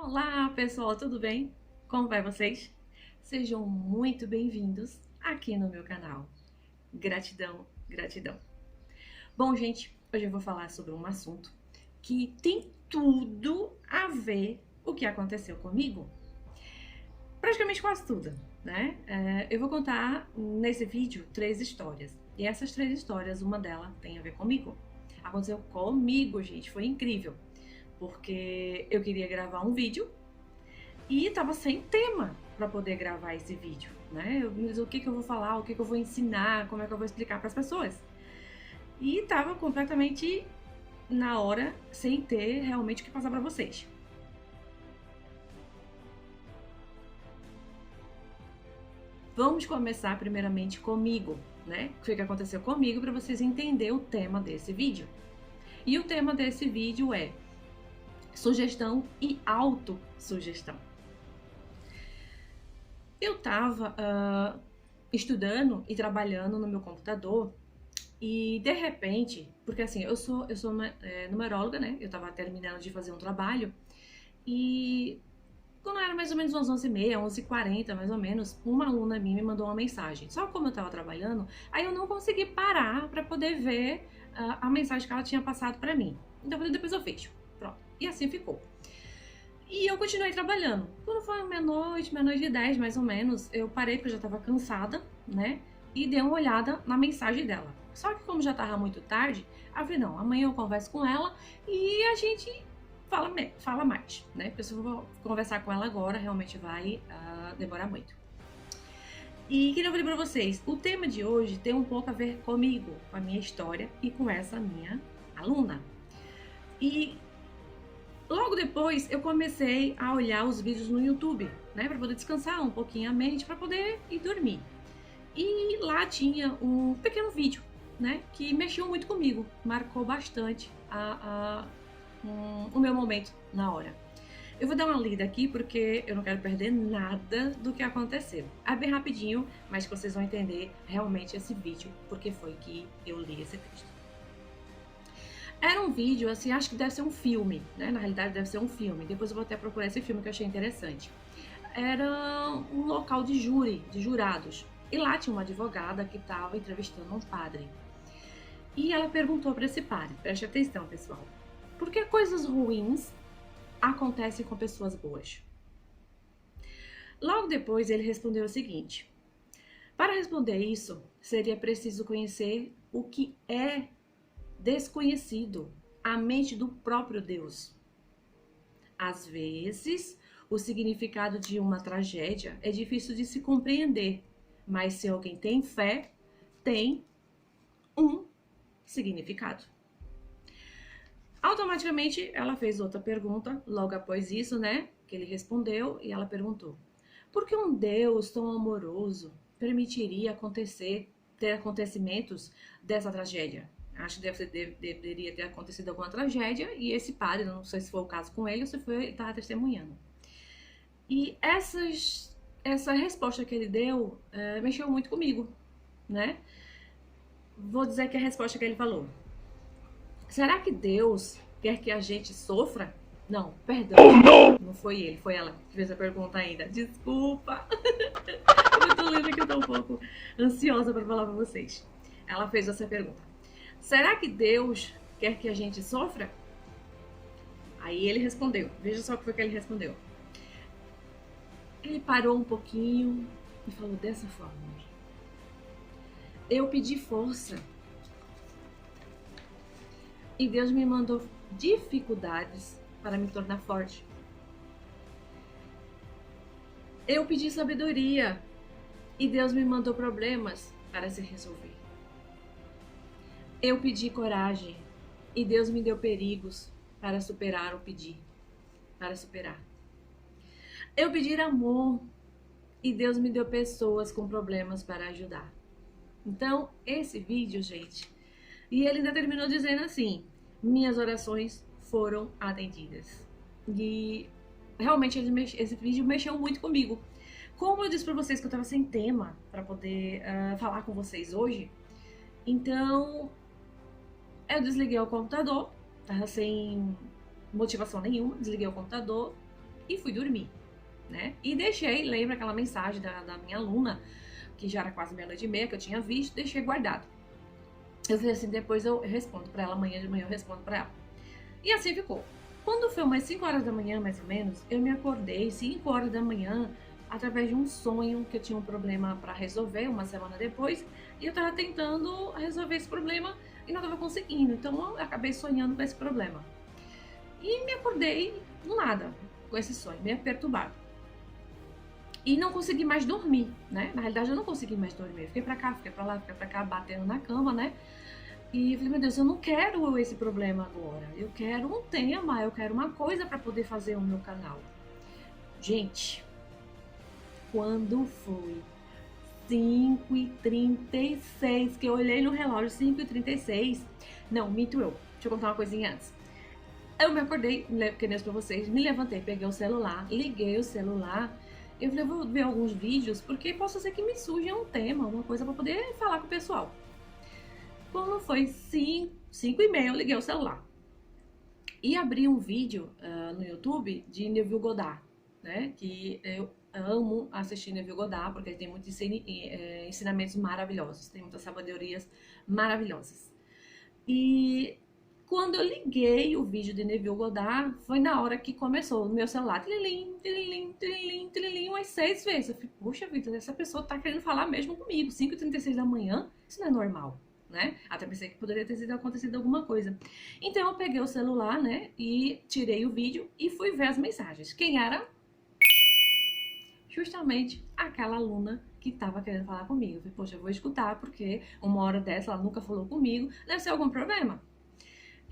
Olá pessoal, tudo bem? Como vai vocês? Sejam muito bem-vindos aqui no meu canal. Gratidão, gratidão. Bom, gente, hoje eu vou falar sobre um assunto que tem tudo a ver com o que aconteceu comigo. Praticamente quase tudo, né? Eu vou contar nesse vídeo 3 histórias. E essas 3 histórias, uma delas tem a ver comigo. Aconteceu comigo, gente, foi incrível. Porque eu queria gravar um vídeo e tava sem tema para poder gravar esse vídeo, né? Mas o que eu vou falar, o que eu vou ensinar, como é que eu vou explicar para as pessoas. E tava completamente na hora, sem ter realmente o que passar para vocês. Vamos começar primeiramente comigo, né? O que aconteceu comigo para vocês entenderem o tema desse vídeo. E o tema desse vídeo é sugestão e autossugestão. Eu tava estudando e trabalhando no meu computador e de repente, porque assim, eu sou numeróloga, né? Eu tava terminando de fazer um trabalho e quando era mais ou menos umas 11h30, 11h40 mais ou menos, uma aluna minha me mandou uma mensagem. Só que como eu tava trabalhando, aí eu não consegui parar para poder ver a mensagem que ela tinha passado para mim. Então depois eu vejo. Pronto. E assim ficou. E eu continuei trabalhando. Quando foi meia-noite e 10 mais ou menos, eu parei porque eu já estava cansada, né? E dei uma olhada na mensagem dela. Só que como já estava muito tarde, eu falei, não, amanhã eu converso com ela e a gente fala mais, né? Porque se eu vou conversar com ela agora, realmente vai demorar muito. E queria falar pra vocês, o tema de hoje tem um pouco a ver comigo, com a minha história e com essa minha aluna. E logo depois eu comecei a olhar os vídeos no YouTube, né, para poder descansar um pouquinho a mente, para poder ir dormir. E lá tinha um pequeno vídeo, né, que mexeu muito comigo, marcou bastante o meu momento na hora. Eu vou dar uma lida aqui porque eu não quero perder nada do que aconteceu. É bem rapidinho, mas que vocês vão entender realmente esse vídeo, porque foi que eu li esse texto. Era um vídeo, assim, acho que deve ser um filme, né? Na realidade deve ser um filme. Depois eu vou até procurar esse filme que eu achei interessante. Era um local de júri, de jurados. E lá tinha uma advogada que estava entrevistando um padre. E ela perguntou para esse padre, preste atenção, pessoal, por que coisas ruins acontecem com pessoas boas? Logo depois ele respondeu o seguinte: para responder isso, seria preciso conhecer o que é desconhecido, a mente do próprio Deus. Às vezes, o significado de uma tragédia é difícil de se compreender, mas se alguém tem fé, tem um significado. Automaticamente, ela fez outra pergunta, logo após isso, né, que ele respondeu, e ela perguntou: por que um Deus tão amoroso permitiria ter acontecimentos dessa tragédia? Acho que deveria ter acontecido alguma tragédia e esse padre, não sei se foi o caso com ele ou se foi ele estava testemunhando. E essa resposta que ele deu mexeu muito comigo, né? Vou dizer que a resposta que ele falou: será que Deus quer que a gente sofra? Não, perdão, não foi ele, foi ela que fez a pergunta ainda. Desculpa, eu tô lendo que eu tô um pouco ansiosa para falar para vocês. Ela fez essa pergunta: será que Deus quer que a gente sofra? Aí ele respondeu, veja só o que foi que ele respondeu. Ele parou um pouquinho e falou dessa forma: eu pedi força e Deus me mandou dificuldades para me tornar forte. Eu pedi sabedoria e Deus me mandou problemas para se resolver. Eu pedi coragem e Deus me deu perigos para superar. Eu pedi amor e Deus me deu pessoas com problemas para ajudar. Então, esse vídeo, gente, e ele ainda terminou dizendo assim: minhas orações foram atendidas. E realmente esse vídeo mexeu muito comigo. Como eu disse para vocês que eu estava sem tema para poder falar com vocês hoje, então eu desliguei o computador, tava sem motivação nenhuma, desliguei o computador, e fui dormir, né? E deixei, lembra aquela mensagem da minha aluna, que já era quase meia-noite e meia, que eu tinha visto, deixei guardado. Eu falei assim, depois eu respondo pra ela, amanhã de manhã eu respondo pra ela. E assim ficou. Quando foi umas 5 horas da manhã, mais ou menos, eu me acordei 5 horas da manhã, através de um sonho que eu tinha um problema para resolver uma semana depois, e eu tava tentando resolver esse problema e não tava conseguindo. Então eu acabei sonhando com esse problema. E me acordei do nada com esse sonho, meio perturbado. E não consegui mais dormir, né? Na realidade, eu não consegui mais dormir. Eu fiquei pra cá, fiquei pra lá, fiquei pra cá, batendo na cama, né? E eu falei, meu Deus, eu não quero esse problema agora. Eu quero um tema, eu quero uma coisa pra poder fazer o meu canal. Gente, quando foi 5h36, que eu olhei no relógio, 5h36. Não, minto eu. Deixa eu contar uma coisinha antes. Eu me acordei, que nem pra vocês, me levantei, peguei o celular, liguei o celular. Eu falei, vou ver alguns vídeos, porque possa ser que me surja um tema, uma coisa pra poder falar com o pessoal. Quando foi 5h30, eu liguei o celular. E abri um vídeo no YouTube de Neville Goddard, né? Que eu amo assistir Neville Goddard, porque ele tem muitos ensinamentos maravilhosos, tem muitas sabedorias maravilhosas. E quando eu liguei o vídeo de Neville Goddard, foi na hora que começou o meu celular. Tililim, tililim, tililim, tililim, umas 6 vezes. Eu falei, poxa vida, essa pessoa tá querendo falar mesmo comigo. 5h36 da manhã, isso não é normal, né? Até pensei que poderia ter acontecido alguma coisa. Então eu peguei o celular, né, e tirei o vídeo e fui ver as mensagens. Quem era? Justamente aquela aluna que estava querendo falar comigo. Eu falei, poxa, eu vou escutar, porque uma hora dessa ela nunca falou comigo, deve ser algum problema.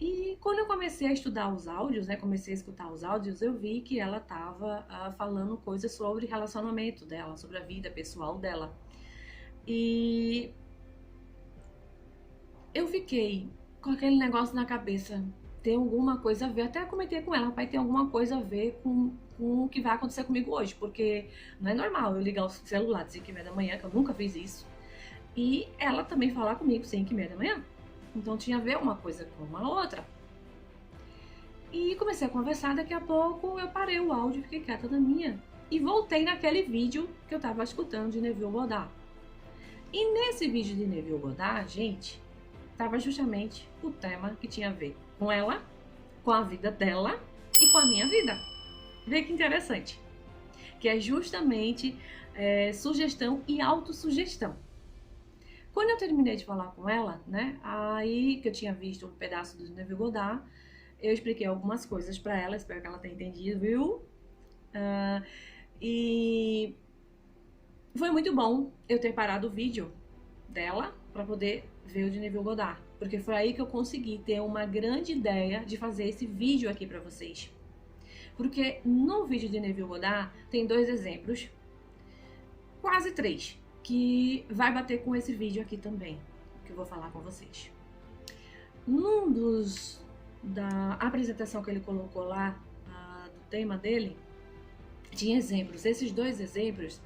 E quando eu comecei a estudar os áudios, né, comecei a escutar os áudios, eu vi que ela estava falando coisas sobre relacionamento dela, sobre a vida pessoal dela. E eu fiquei com aquele negócio na cabeça, tem alguma coisa a ver, até comentei com ela, pai, tem alguma coisa a ver com o que vai acontecer comigo hoje, porque não é normal eu ligar o celular de 5h30 da manhã, que eu nunca fiz isso, e ela também falar comigo 5h30 da manhã. Então tinha a ver uma coisa com uma outra. E comecei a conversar, daqui a pouco eu parei o áudio, fiquei quieta na minha. E voltei naquele vídeo que eu tava escutando de Neville Goddard. E nesse vídeo de Neville Goddard, gente, tava justamente o tema que tinha a ver com ela, com a vida dela e com a minha vida. Vê que interessante. Que é justamente sugestão e autossugestão. Quando eu terminei de falar com ela, né, aí que eu tinha visto um pedaço do Neville Goddard, eu expliquei algumas coisas pra ela, espero que ela tenha entendido, viu? E foi muito bom eu ter parado o vídeo dela pra poder ver o de Neville Goddard, porque foi aí que eu consegui ter uma grande ideia de fazer esse vídeo aqui pra vocês. Porque no vídeo de Neville Goddard tem 2 exemplos, quase 3, que vai bater com esse vídeo aqui também, que eu vou falar com vocês. Num da apresentação que ele colocou lá, do tema dele, tinha exemplos. Esses 2 exemplos,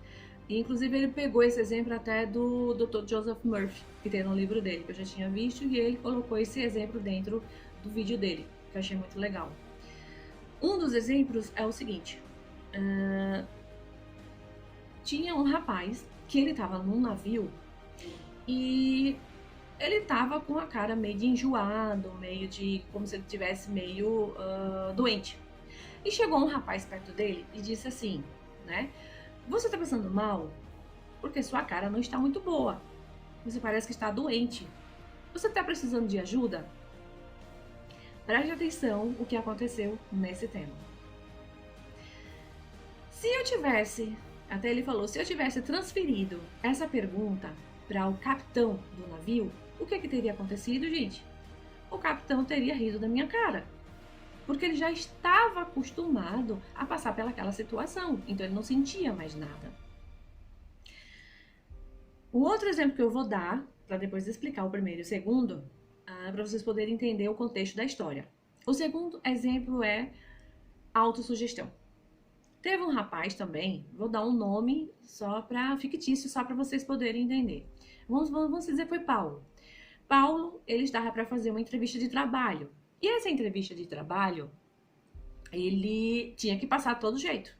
inclusive ele pegou esse exemplo até do Dr. Joseph Murphy, que tem no livro dele, que eu já tinha visto, e ele colocou esse exemplo dentro do vídeo dele, que eu achei muito legal. Um dos exemplos é o seguinte, tinha um rapaz que ele estava num navio e ele estava com a cara meio de enjoado, meio de como se ele estivesse meio doente. E chegou um rapaz perto dele e disse assim, né? Você tá passando mal? Porque sua cara não está muito boa. Você parece que está doente. Você tá precisando de ajuda? Preste atenção o que aconteceu nesse tema. Se eu tivesse, até ele falou, se eu tivesse transferido essa pergunta para o capitão do navio, o que teria acontecido, gente? O capitão teria rido da minha cara. Porque ele já estava acostumado a passar pelaquela situação, então ele não sentia mais nada. O outro exemplo que eu vou dar, para depois explicar o primeiro e o segundo, para vocês poderem entender o contexto da história. O segundo exemplo é autossugestão. Teve um rapaz também, vou dar um nome só para fictício, só para vocês poderem entender. Vamos dizer que foi Paulo. Paulo, ele estava para fazer uma entrevista de trabalho. E essa entrevista de trabalho ele tinha que passar de todo jeito.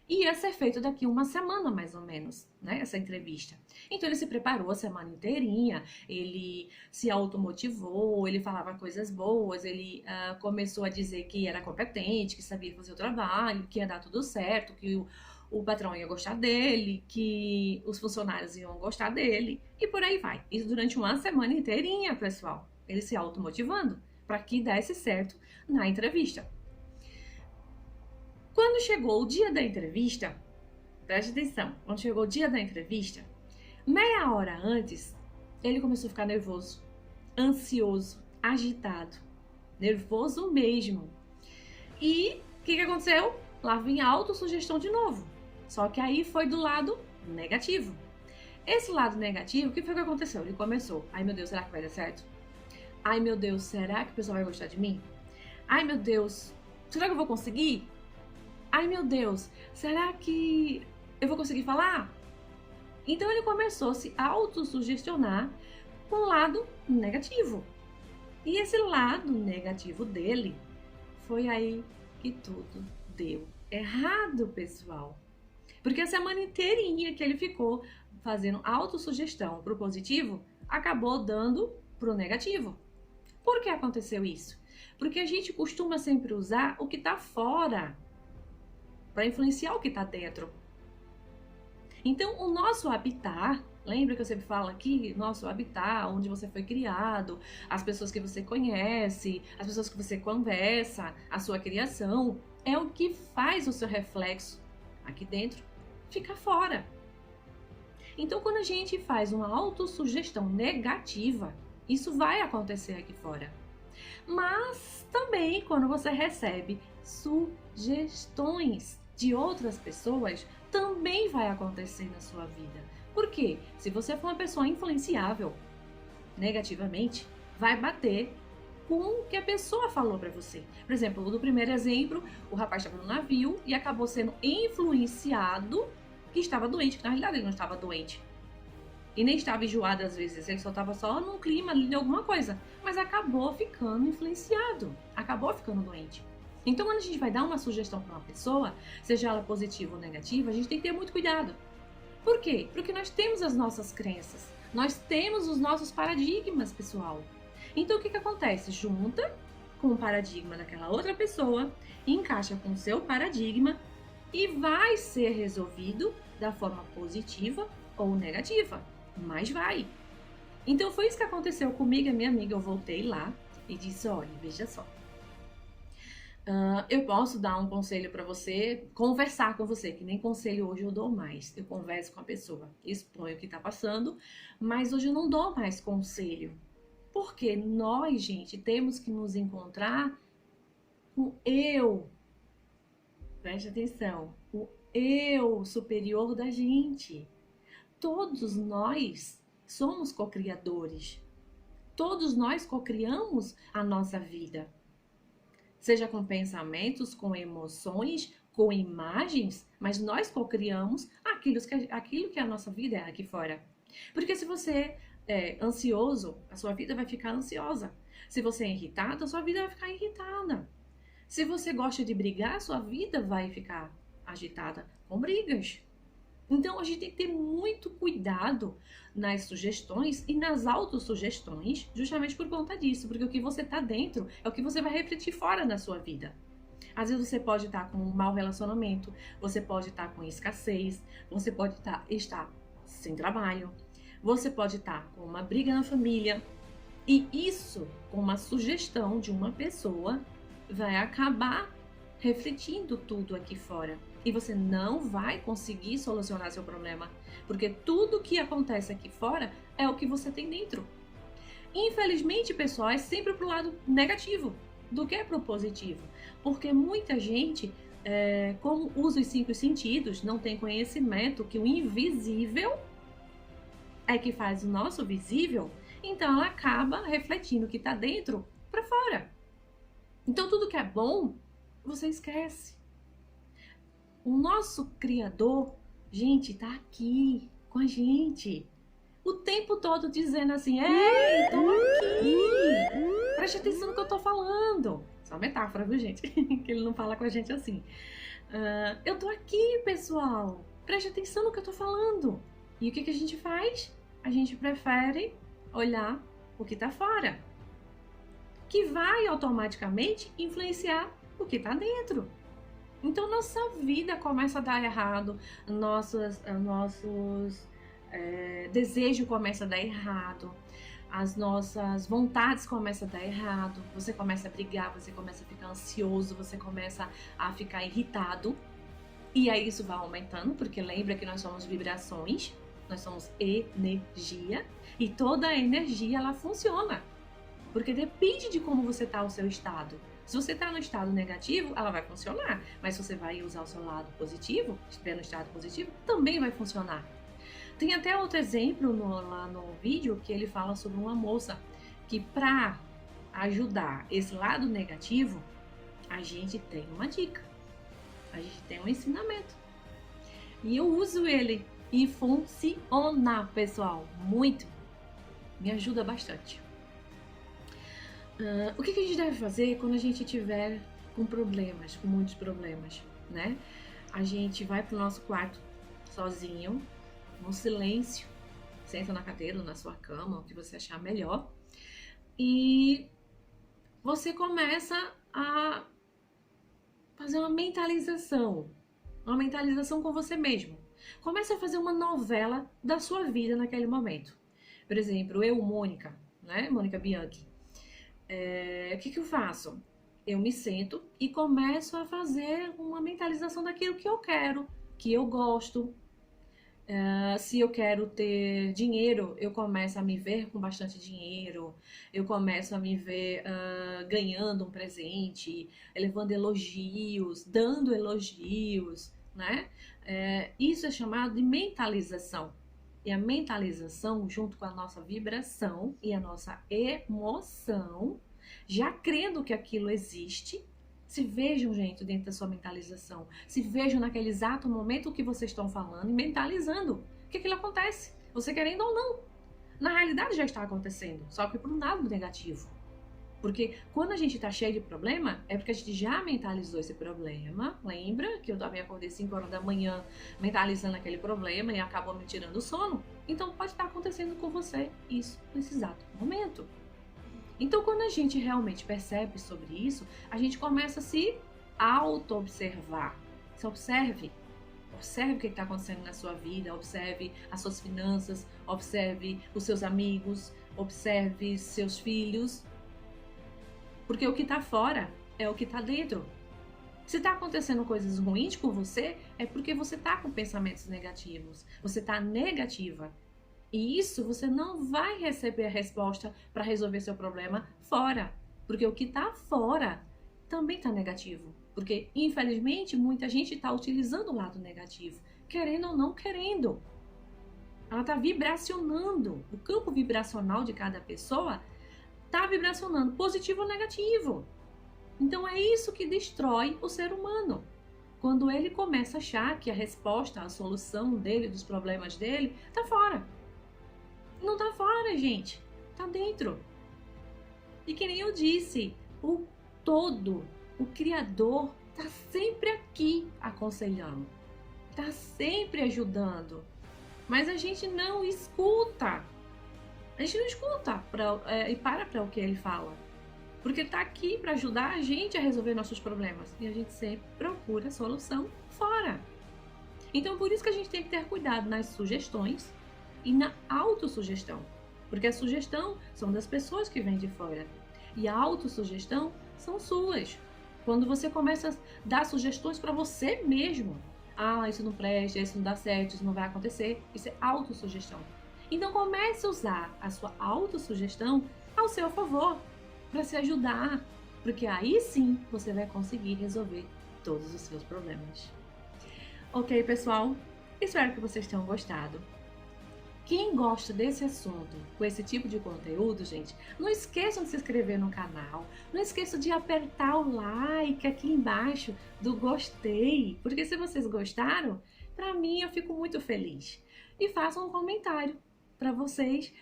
E ia ser feito daqui uma semana, mais ou menos, né? Essa entrevista. Então ele se preparou a semana inteirinha, ele se automotivou, ele falava coisas boas, ele começou a dizer que era competente, que sabia fazer o trabalho, que ia dar tudo certo, que o patrão ia gostar dele, que os funcionários iam gostar dele, e por aí vai. Isso durante uma semana inteirinha, pessoal. Ele se automotivando para que desse certo na entrevista. Quando chegou o dia da entrevista, preste atenção, quando chegou o dia da entrevista, meia hora antes, ele começou a ficar nervoso, ansioso, agitado, nervoso mesmo. E o que aconteceu? Lá vem a autossugestão de novo, só que aí foi do lado negativo. Esse lado negativo, o que foi que aconteceu? Ele começou, ai meu Deus, será que vai dar certo? Ai meu Deus, será que o pessoal vai gostar de mim? Ai meu Deus, será que eu vou conseguir? Ai meu Deus, será que eu vou conseguir falar? Então ele começou a se autossugestionar com o lado negativo. E esse lado negativo dele foi aí que tudo deu errado, pessoal. Porque a semana inteirinha que ele ficou fazendo autossugestão pro positivo, acabou dando pro negativo. Por que aconteceu isso? Porque a gente costuma sempre usar o que tá fora para influenciar o que está dentro. Então, o nosso habitat, lembra que eu sempre falo aqui, nosso habitat, onde você foi criado, as pessoas que você conhece, as pessoas que você conversa, a sua criação, é o que faz o seu reflexo aqui dentro ficar fora. Então, quando a gente faz uma autossugestão negativa, isso vai acontecer aqui fora. Mas também quando você recebe sugestões de outras pessoas, também vai acontecer na sua vida. Por quê? Se você for uma pessoa influenciável negativamente, vai bater com o que a pessoa falou para você. Por exemplo, no primeiro exemplo, o rapaz estava no navio e acabou sendo influenciado que estava doente, que na realidade ele não estava doente. E nem estava enjoado às vezes, ele só estava só num clima ali de alguma coisa. Mas acabou ficando influenciado, acabou ficando doente. Então, quando a gente vai dar uma sugestão para uma pessoa, seja ela positiva ou negativa, a gente tem que ter muito cuidado. Por quê? Porque nós temos as nossas crenças, nós temos os nossos paradigmas, pessoal. Então, o que acontece? Junta com o paradigma daquela outra pessoa, encaixa com o seu paradigma e vai ser resolvido da forma positiva ou negativa, mas vai. Então, foi isso que aconteceu comigo e a minha amiga. Eu voltei lá e disse, olha, veja só. Eu posso dar um conselho para você, conversar com você, que nem conselho hoje eu dou mais. Eu converso com a pessoa, exponho o que tá passando, mas hoje eu não dou mais conselho. Porque nós, gente, temos que nos encontrar com o eu. Preste atenção, o eu superior da gente. Todos nós somos co-criadores. Todos nós co-criamos a nossa vida. Seja com pensamentos, com emoções, com imagens, mas nós co-criamos aquilo que a nossa vida é aqui fora. Porque se você é ansioso, a sua vida vai ficar ansiosa. Se você é irritado, a sua vida vai ficar irritada. Se você gosta de brigar, a sua vida vai ficar agitada com brigas. Então, a gente tem que ter muito cuidado nas sugestões e nas autossugestões, justamente por conta disso, porque o que você tá dentro é o que você vai refletir fora na sua vida. Às vezes você pode estar com um mau relacionamento, você pode estar com escassez, você pode estar sem trabalho, você pode estar com uma briga na família, e isso, com uma sugestão de uma pessoa, vai acabar refletindo tudo aqui fora. E você não vai conseguir solucionar seu problema, porque tudo que acontece aqui fora é o que você tem dentro. Infelizmente, pessoal, é sempre pro lado negativo do que pro positivo, porque muita gente, como usa os 5 sentidos, não tem conhecimento que o invisível é que faz o nosso visível, então ela acaba refletindo o que tá dentro para fora. Então tudo que é bom, você esquece. O nosso Criador, gente, tá aqui com a gente. O tempo todo dizendo assim, ei, tô aqui. Preste atenção no que eu tô falando. Só metáfora, viu, gente? Que ele não fala com a gente assim. Eu tô aqui, pessoal. Preste atenção no que eu tô falando. E o que a gente faz? A gente prefere olhar o que tá fora, que vai automaticamente influenciar o que tá dentro. Então nossa vida começa a dar errado, nossos desejos começam a dar errado, as nossas vontades começam a dar errado, você começa a brigar, você começa a ficar ansioso, você começa a ficar irritado. E aí isso vai aumentando, porque lembra que nós somos vibrações, nós somos energia, e toda a energia ela funciona, porque depende de como você está o seu estado. Se você está no estado negativo, ela vai funcionar, mas se você vai usar o seu lado positivo, estiver no estado positivo, também vai funcionar. Tem até outro exemplo lá no vídeo que ele fala sobre uma moça que para ajudar esse lado negativo, a gente tem uma dica. A gente tem um ensinamento. E eu uso ele e funciona, pessoal, muito. Me ajuda bastante. O que a gente deve fazer quando a gente tiver com problemas, com muitos problemas, né? A gente vai pro nosso quarto sozinho, no silêncio, senta na cadeira ou na sua cama, o que você achar melhor, e você começa a fazer uma mentalização com você mesmo. Começa a fazer uma novela da sua vida naquele momento. Por exemplo, eu, Mônica, né? Mônica Bianchi. O que eu faço? Eu me sento e começo a fazer uma mentalização daquilo que eu quero, que eu gosto. Se eu quero ter dinheiro, eu começo a me ver com bastante dinheiro, eu começo a me ver ganhando um presente, levando elogios, dando elogios, né? Isso é chamado de mentalização. E a mentalização, junto com a nossa vibração e a nossa emoção, já crendo que aquilo existe, se vejam, gente, dentro da sua mentalização. Se vejam naquele exato momento que vocês estão falando e mentalizando que aquilo acontece, você querendo ou não. Na realidade já está acontecendo, só que por um lado negativo. Porque quando a gente está cheio de problema, é porque a gente já mentalizou esse problema. Lembra que eu também acordei 5 horas da manhã mentalizando aquele problema e acabou me tirando o sono? Então pode estar acontecendo com você isso nesse exato momento. Então quando a gente realmente percebe sobre isso, a gente começa a se auto-observar. Se observe. Observe o que está acontecendo na sua vida, observe as suas finanças, observe os seus amigos, observe seus filhos. Porque o que está fora é o que está dentro. Se está acontecendo coisas ruins com você, é porque você está com pensamentos negativos. Você está negativa. E isso você não vai receber a resposta para resolver seu problema fora. Porque o que está fora também está negativo. Porque, infelizmente, muita gente está utilizando o lado negativo. Querendo ou não querendo. Ela está vibracionando. O campo vibracional de cada pessoa está vibracionando, positivo ou negativo. Então é isso que destrói o ser humano. Quando ele começa a achar que a resposta, a solução dele, dos problemas dele, está fora. Não está fora, gente. Está dentro. E que nem eu disse, o todo, o Criador, está sempre aqui aconselhando. Está sempre ajudando. Mas a gente não escuta. A gente não escuta e para o que ele fala. Porque ele está aqui para ajudar a gente a resolver nossos problemas. E a gente sempre procura a solução fora. Então, por isso que a gente tem que ter cuidado nas sugestões e na autossugestão. Porque a sugestão são das pessoas que vêm de fora. E a autossugestão são suas. Quando você começa a dar sugestões para você mesmo. Isso não presta, isso não dá certo, isso não vai acontecer. Isso é autossugestão. Então comece a usar a sua autossugestão ao seu favor, para se ajudar, porque aí sim você vai conseguir resolver todos os seus problemas. Ok, pessoal? Espero que vocês tenham gostado. Quem gosta desse assunto, com esse tipo de conteúdo, gente, não esqueçam de se inscrever no canal, não esqueçam de apertar o like aqui embaixo do gostei, porque se vocês gostaram, para mim eu fico muito feliz. E façam um comentário para vocês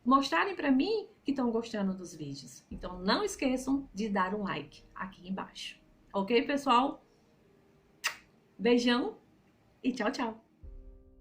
mostrarem para mim que estão gostando dos vídeos. Então não esqueçam de dar um like aqui embaixo. Ok, pessoal? Beijão e tchau, tchau!